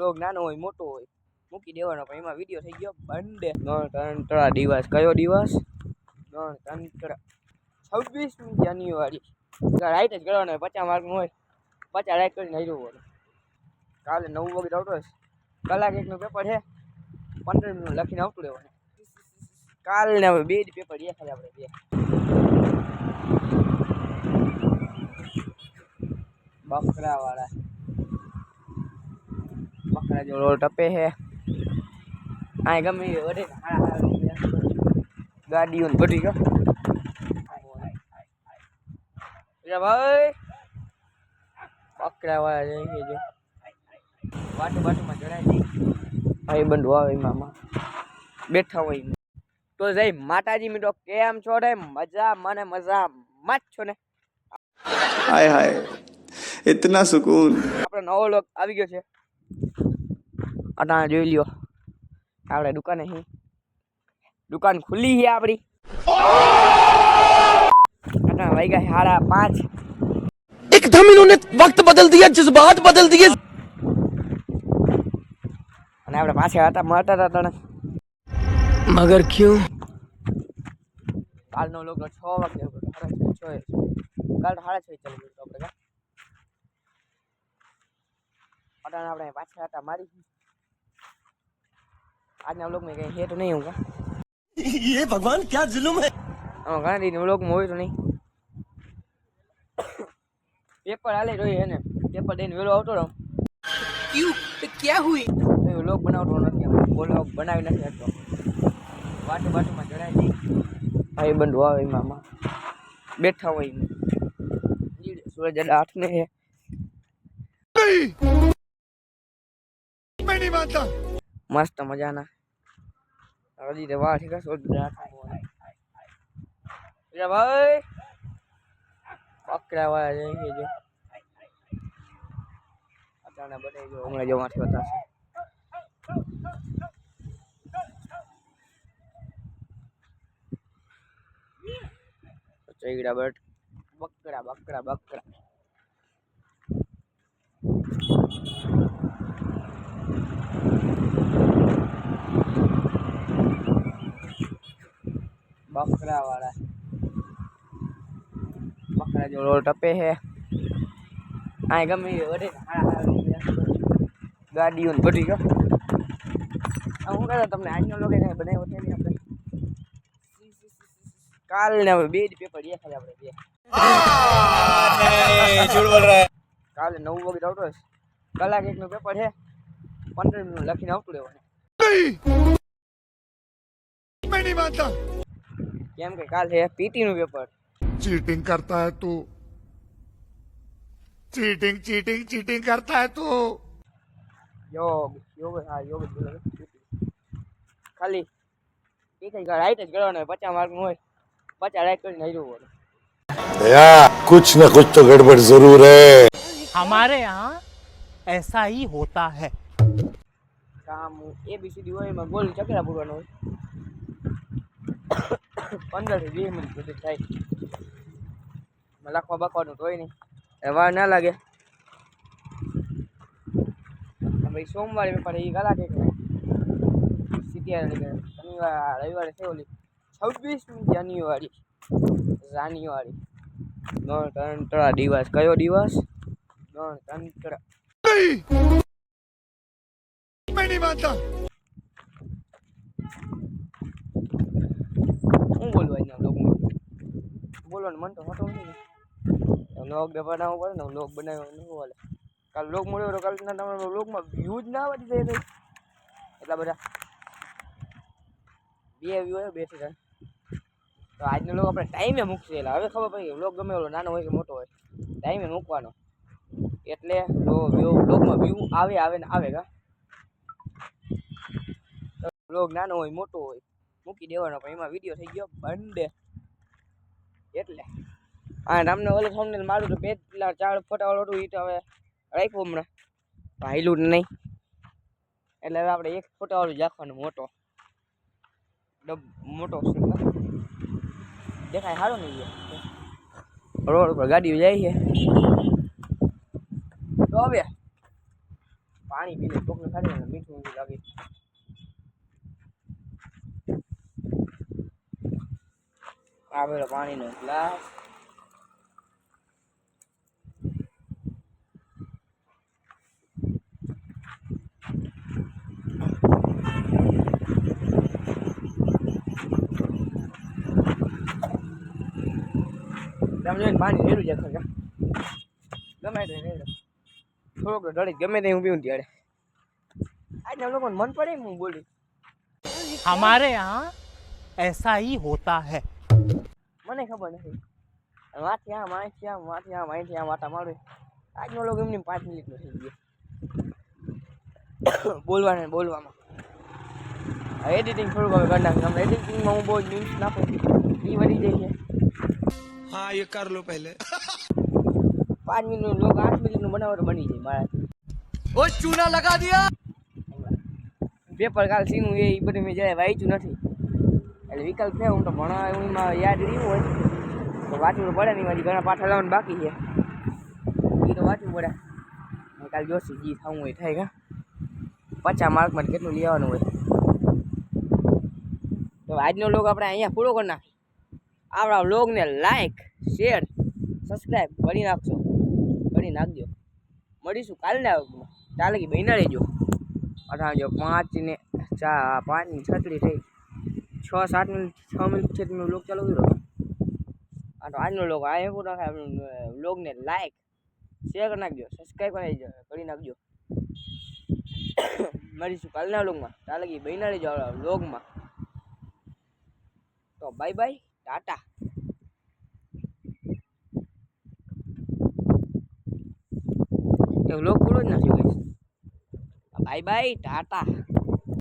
Log નાનો હોય મોટો હોય મૂકી દેવાનો, પણ એમાં વિડીયો થઈ ગયો બંધ. ગણતંત્ર દિવસ કયો દિવસ? ગણતંત્ર 26મી જાન્યુઆરી. રાઈટ જ કરવાનો હોય, 50 માર્કનું હોય, 50 રાઈટ કરીને આવી જવું. કાલે 9 વાગે આવતો હશે, કલાક એકનું પેપર છે, 15 મિનિટ લખીને આવતું રહેવાનું. કાલને હવે 2 જ પેપર છે ખાલી આપણે 2 બકરા વાળા બકરા જો રોડ ટપે છે. આ ગમે એ વડે ગાડીઓ બધી ગયો ભાઈ. બકરા વાળા જઈ છે વાટું બાટુમાં જણાય નહીં. ભાઈ બંધુ આવે એમાં બેઠા હોય તો જઈ માતાજી મીઠો કેમ છો રે? મજા મને મજા માં જ છો ને? हाय हाय इतना सुकून। આપણો નવો લોક આવી ગયો છે. અટાણે જોઈ લ્યો, આપણે દુકાને હી દુકાન ખુલ્લી છે આપણી. અટાણે વાગ્યા 5:30. एकदम इन्होंने वक्त बदल दिया, जज्बात बदल दिए। અને આપણે પાછા હતા મળતા હતા તને. मगर क्यों? કાલનો લોક 6 વાગે કાલ 6:30 ચાલુ કર્યો આપણે. અટાણે આપણે પાછા હતા મારી. આજના વ્લોગમાં કઈ છે તો નહીં હું ये भगवान क्या जुल्म है। ઘણા દિન વ્લોગમાં હોય તો નહીં. પેપર હાલે જોઈએ એને પેપર દઈને વેલો આવતો રહો. क्यों? क्या हुई? તો વ્લોગ બનાવતો નથી, વ્લોગ બનાવી નથી શકતો. વાટું બાટુમાં જણાય નહીં. ભાઈ બંધુ આવે એમાં બેઠા હોય સૂરજ 8 ને છે. मैं नहीं मानता। મસ્ત મજાના હજી તો વાર છે સૂરજ 8 ભાઈ. બકરા વાળા જઈ છે જો અચાનક બધાય જો હમણાં જવાથી બતાવશે. ચૈડા બટ બકરા બકરા બકરા બકરા વાળા બકરા જો રોડ ટપે છે. આ ગમે એ વડે ગાડીઓ બધી ગયો. હું કહેતા તમને આજનો લોકો કઈ બનાવ્યો છે નહીં આપણે. કાલને હવે 2 જ પેપર છે ખાલી આપણે 2. કાલે 9 વાગે આવતો હશે, કલાક એકનું પેપર છે, 15 મિનિટ લખીને આવતું રહેવાનું. मैं नहीं मानता। કેમ કે કાલ છે પીટી નું પેપર. चीटिंग करता है तू, चीटिंग चीटिंग चीटिंग करता है तू। યોગ હા યોગ જ બોલે ખાલી એક જ રાઈટ જ કરવાનો હોય, 50 માર્કનું હોય, 50 રાઈટ કરીને આવી જવું. यार कुछ न कुछ तो गड़बड़ जरूर है। हमारे यहाँ ऐसा ही होता है। કામ ABCD હોય એમાં ગોલ ચકરા પૂરવાનો હોય. 15 થી 20 મિનિટ સુધી થાય. લખવા બખવાનું તો હોય નહીં, વાર ના લાગે. ભાઈ સોમવારે પેપર એ કલાક એક શનિવાર રવિવારે છે ઓલી 26મી જાન્યુઆરી. ગણતંત્ર દિવસ કયો દિવસ? ગણતંત્ર. मैं नहीं मानता। હું બોલવા આજના બ્લોગમાં બોલવાનું મન તો હોતું નહીં. વ્લોગ બનાવવો પડે ને, વ્લોગ બનાવ્યો નહીં બોલે. કાલ વ્લોગ મળ્યો તો કાલના તમારા વ્લોગમાં વ્યૂ જ ના આવતી જાય ભાઈ એટલા બધા. 2 વ્યૂ આવ્યો 2 થી 3. તો આજનો વ્લોગ આપણે ટાઈમે મૂકશે. એટલે હવે ખબર પડી વ્લોગ ગમે એવો નાનો હોય કે મોટો હોય ટાઈમે મૂકવાનો, એટલે વ્લોગમાં વ્યૂ આવે ને આવે. વ્લોગ નાનો હોય મોટો હોય મૂકી દેવાનો, પણ એમાં વિડીયો થઈ ગયો બંધ. એટલે હા તમને ઓલો થંબનેલ મારું તો પેલા 4 ફોટા વાળું હતું એ તો હવે રાખ્યું હમણાં ભાઈલું નહીં. એટલે હવે આપણે 1 ફોટા વાળું જ રાખવાનું મોટો દેખાય સારો નહીં. રોડ ઉપર ગાડીઓ જાય છે તો હવે પાણી પીને કોકને ખાલી ને મીઠું મીઠું લાગે. આ પેલો પાણીનો ગ્લાસ. તમે જોઈને પાણી રેડું જાય ખરા ગમે તે રેડો થોડોક ઢળી ગમે તે હું પીવું ત્યારે આજના લોકોને મન પડે એમ હું બોલી हमारे यहाँ ऐसा ही होता है. મને ખબર નથી વાંચી આમ અહીંથી આમ વાંચી આમ અહીંથી આમ વાટા મારું આજનો લોકો એમની 5 મિનિટનો થઈ ગયો બોલવામાં એડિટિંગ થોડુંક હવે કરી નાખ્યું આમ એડિટિંગમાં હું બહુ ન્યૂઝ નાખું એ વધી જાય છે. हाँ ये कर लो पहले 5 મિનિટનું લોક 8 મિનિટનું બનાવો તો બની જાય મારાથી. वो चूना लगा दिया પેપર કાલ સીનું એ બધું મેં જરાય વાંચ્યું નથી એટલે વિકલ્પ છે હું તો ભણવા એમાં યાદ રહ્યું હોય તો વાંચવું તો પડે નહીં મારી ઘણા પાઠ હલાવવાનું બાકી છે એ તો વાંચવું પડે કાલ જોશી જી થવું હોય થાય કા 50 માર્કમાં કેટલું લેવાનું હોય. તો આજનો લોક આપણે અહીંયા પૂરો કરી નાખીએ. આપણા વ્લોગને લાઈક શેર સબસ્ક્રાઈબ કરી નાખજો. મળીશું કાલના વ્લોગમાં. ચાલે કે બહેના રહેજો. અઠા જો 5 ને 5 ની 36 થઈ 6 મિનિટ 6 મિનિટ વ્લોગ ચાલુ કર્યો. આ તો આજનો વ્લોગ આ પૂરો થાય. વ્લોગને લાઈક શેર કરી નાખજો સબસ્ક્રાઈબ કરી નાખજો. મળીશું કાલના વ્લોગમાં. ચાલે કે બહેના રહેજો આપણા વ્લોગમાં. તો બાય બાય ટાટા. એ વ્લોગ પૂરો જ નથી. Bye bye Tata.